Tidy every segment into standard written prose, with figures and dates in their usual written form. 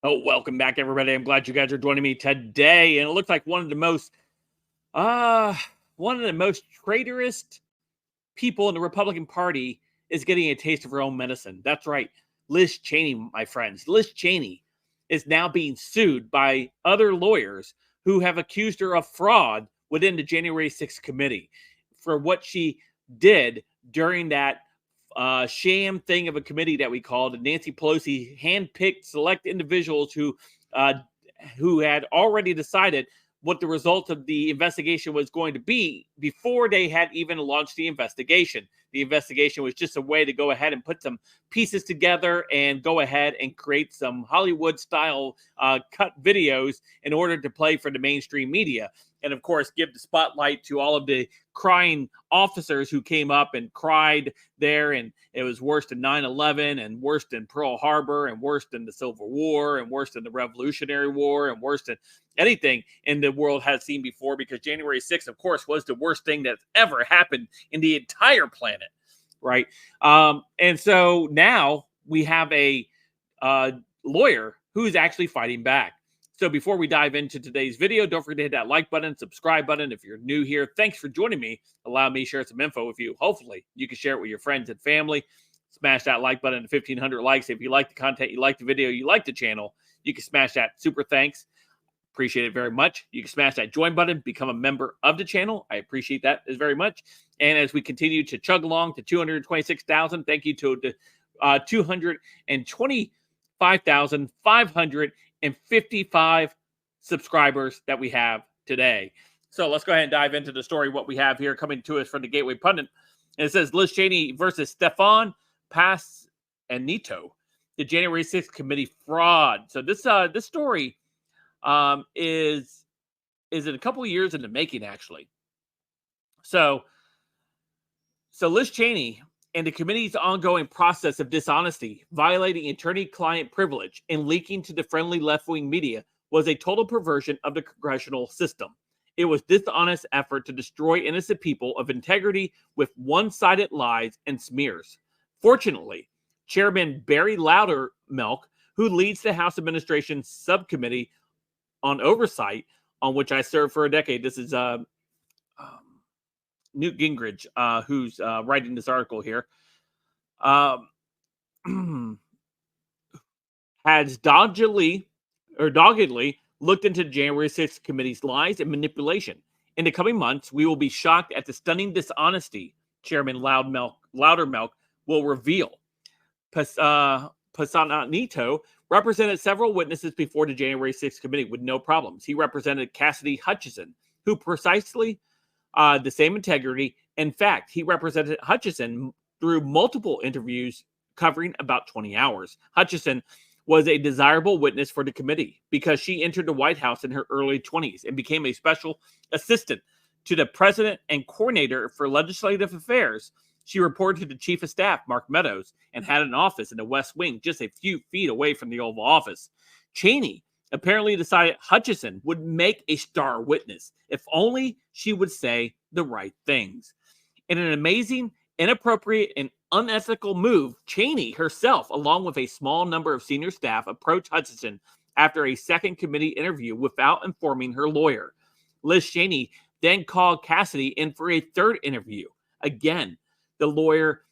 Oh, welcome back, everybody. I'm glad you guys are joining me today. And it looks like uh, one of the most traitorous people in the Republican Party is getting a taste of her own medicine. That's right. Liz Cheney, my friends. Liz Cheney is now being sued by other lawyers who have accused her of fraud within the January 6th committee for what she did during that sham thing of a committee that we called. Nancy Pelosi handpicked select individuals uh, who had already decided what the result of the investigation was going to be before they had even launched the investigation. The investigation was just a way to go ahead and put some pieces together and go ahead and create some Hollywood style cut videos in order to play for the mainstream media. And of course, give the spotlight to all of the crying officers who came up and cried there. And it was worse than 9/11 and worse than Pearl Harbor and worse than the Civil War and worse than the Revolutionary War and worse than anything in the world has seen before, because January 6th, of course, was the worst thing that's ever happened in the entire planet, right? And so now we have a lawyer who's actually fighting back. So before we dive into today's video, don't forget to hit that like button, subscribe button. If you're new here, thanks for joining me. Allow me to share some info with you. Hopefully, you can share it with your friends and family. Smash that like button to 1,500 likes. If you like the content, you like the video, you like the channel, you can smash that super thanks. Appreciate it very much. You can smash that join button, become a member of the channel. I appreciate that very much. And as we continue to chug along to 226,000, thank you to the 225,555 subscribers that we have today. So let's go ahead and dive into the story. What we have here coming to us from the Gateway Pundit. And it says Liz Cheney versus Stefan Passanito, the January 6th committee fraud. So this story is in a couple of years in the making, actually. So Liz Cheney and the committee's ongoing process of dishonesty, violating attorney-client privilege, and leaking to the friendly left-wing media was a total perversion of the congressional system. It was dishonest effort to destroy innocent people of integrity with one-sided lies and smears. Fortunately, Chairman Barry Loudermilk, who leads the House Administration Subcommittee on Oversight, on which I served for a decade. This is Newt Gingrich, who's writing this article here, has doggedly looked into the January 6th committee's lies and manipulation. In the coming months, we will be shocked at the stunning dishonesty Chairman Loudermilk will reveal. Passanito represented several witnesses before the January 6th committee with no problems. He represented Cassidy Hutchinson, who precisely the same integrity. In fact, he represented Hutchinson through multiple interviews covering about 20 hours. Hutchinson was a desirable witness for the committee because she entered the White House in her early 20s and became a special assistant to the president and coordinator for legislative affairs. She reported to the chief of staff, Mark Meadows, and had an office in the West Wing just a few feet away from the Oval Office. Cheney apparently decided Hutchinson would make a star witness if only she would say the right things. In an amazing, inappropriate, and unethical move, Cheney herself, along with a small number of senior staff, approached Hutchinson after a second committee interview without informing her lawyer. Liz Cheney then called Cassidy in for a third interview. Again, the lawyer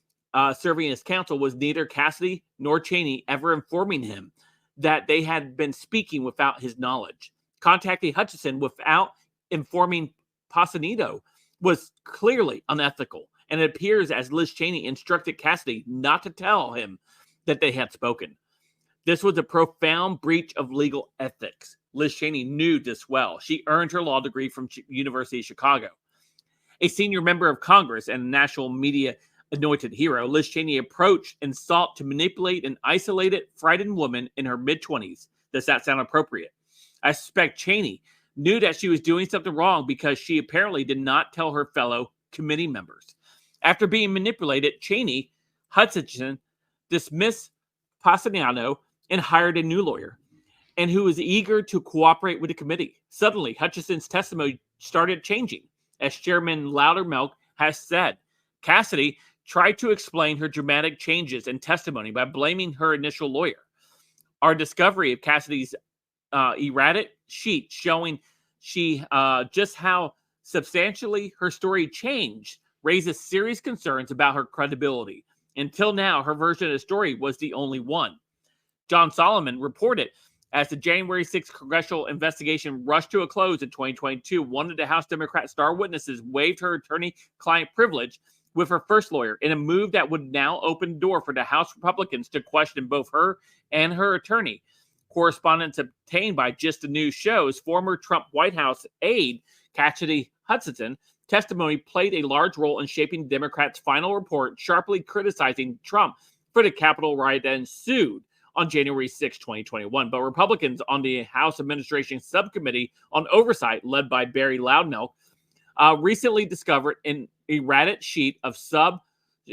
serving as counsel was neither Cassidy nor Cheney ever informing him that they had been speaking without his knowledge. Contacting Hutchinson without informing Passanito was clearly unethical, and it appears as Liz Cheney instructed Cassidy not to tell him that they had spoken. This was a profound breach of legal ethics. Liz Cheney knew this well. She earned her law degree from University of Chicago. A senior member of Congress and a national media anointed hero, Liz Cheney approached and sought to manipulate an isolated, frightened woman in her mid-20s. Does that sound appropriate? I suspect Cheney knew that she was doing something wrong because she apparently did not tell her fellow committee members. After being manipulated, Cheney, Hutchinson, dismissed Passanito and hired a new lawyer, and who was eager to cooperate with the committee. Suddenly, Hutchinson's testimony started changing. As Chairman Loudermilk has said, Cassidy tried to explain her dramatic changes in testimony by blaming her initial lawyer. Our discovery of Cassidy's erratic sheet showing just how substantially her story changed raises serious concerns about her credibility. Until now, her version of the story was the only one. John Solomon reported, as the January 6th congressional investigation rushed to a close in 2022, one of the House Democrat star witnesses waived her attorney-client privilege with her first lawyer in a move that would now open the door for the House Republicans to question both her and her attorney. Correspondence obtained by Just the News shows former Trump White House aide Cassidy Hutchinson testimony played a large role in shaping the Democrats' final report, sharply criticizing Trump for the Capitol riot that ensued on January 6, 2021. But Republicans on the House Administration Subcommittee on Oversight, led by Barry Loudmilk, recently discovered an erratic sheet of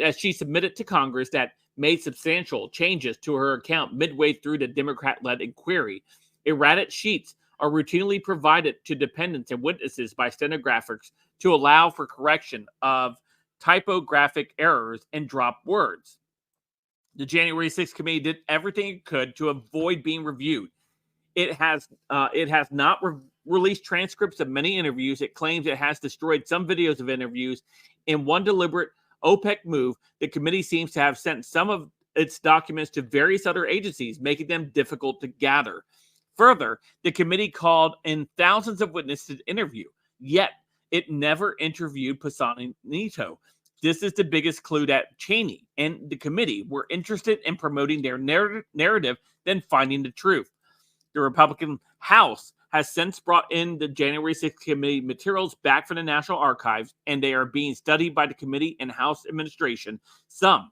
as she submitted to Congress that made substantial changes to her account midway through the Democrat-led inquiry. Erratic sheets are routinely provided to defendants and witnesses by stenographers to allow for correction of typographic errors and dropped words. The January 6th committee did everything it could to avoid being reviewed. It has not released transcripts of many interviews. It claims it has destroyed some videos of interviews. In one deliberate OPEC move, the committee seems to have sent some of its documents to various other agencies, making them difficult to gather. Further, the committee called in thousands of witnesses to interview, yet it never interviewed Pasanito. This is the biggest clue that Cheney and the committee were interested in promoting their narrative than finding the truth. The Republican House has since brought in the January 6th committee materials back from the National Archives, and they are being studied by the committee and House administration. Some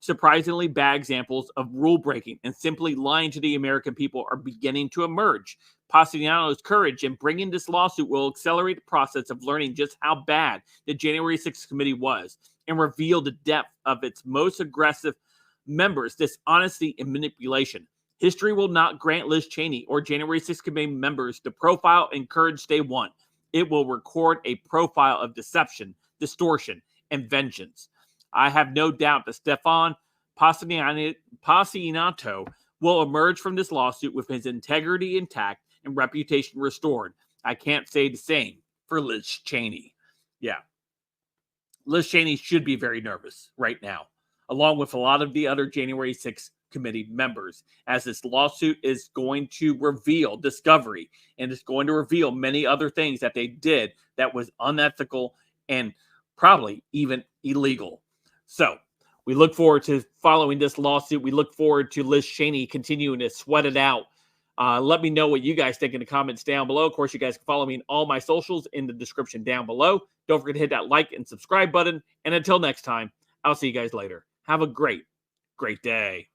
surprisingly bad examples of rule breaking and simply lying to the American people are beginning to emerge. Pasanito's courage in bringing this lawsuit will accelerate the process of learning just how bad the January 6th committee was and reveal the depth of its most aggressive members' dishonesty and manipulation. History will not grant Liz Cheney or January 6th committee members the profile and courage they want. It will record a profile of deception, distortion, and vengeance. I have no doubt that Stefan Pasanito will emerge from this lawsuit with his integrity intact and reputation restored. I can't say the same for Liz Cheney. Yeah. Liz Cheney should be very nervous right now, along with a lot of the other January 6th committee members, as this lawsuit is going to reveal discovery and it's going to reveal many other things that they did that was unethical and probably even illegal. So we look forward to following this lawsuit. We look forward to Liz Cheney continuing to sweat it out. Let me know what you guys think in the comments down below. Of course, you guys can follow me on all my socials in the description down below. Don't forget to hit that like and subscribe button. And until next time, I'll see you guys later. Have a great day.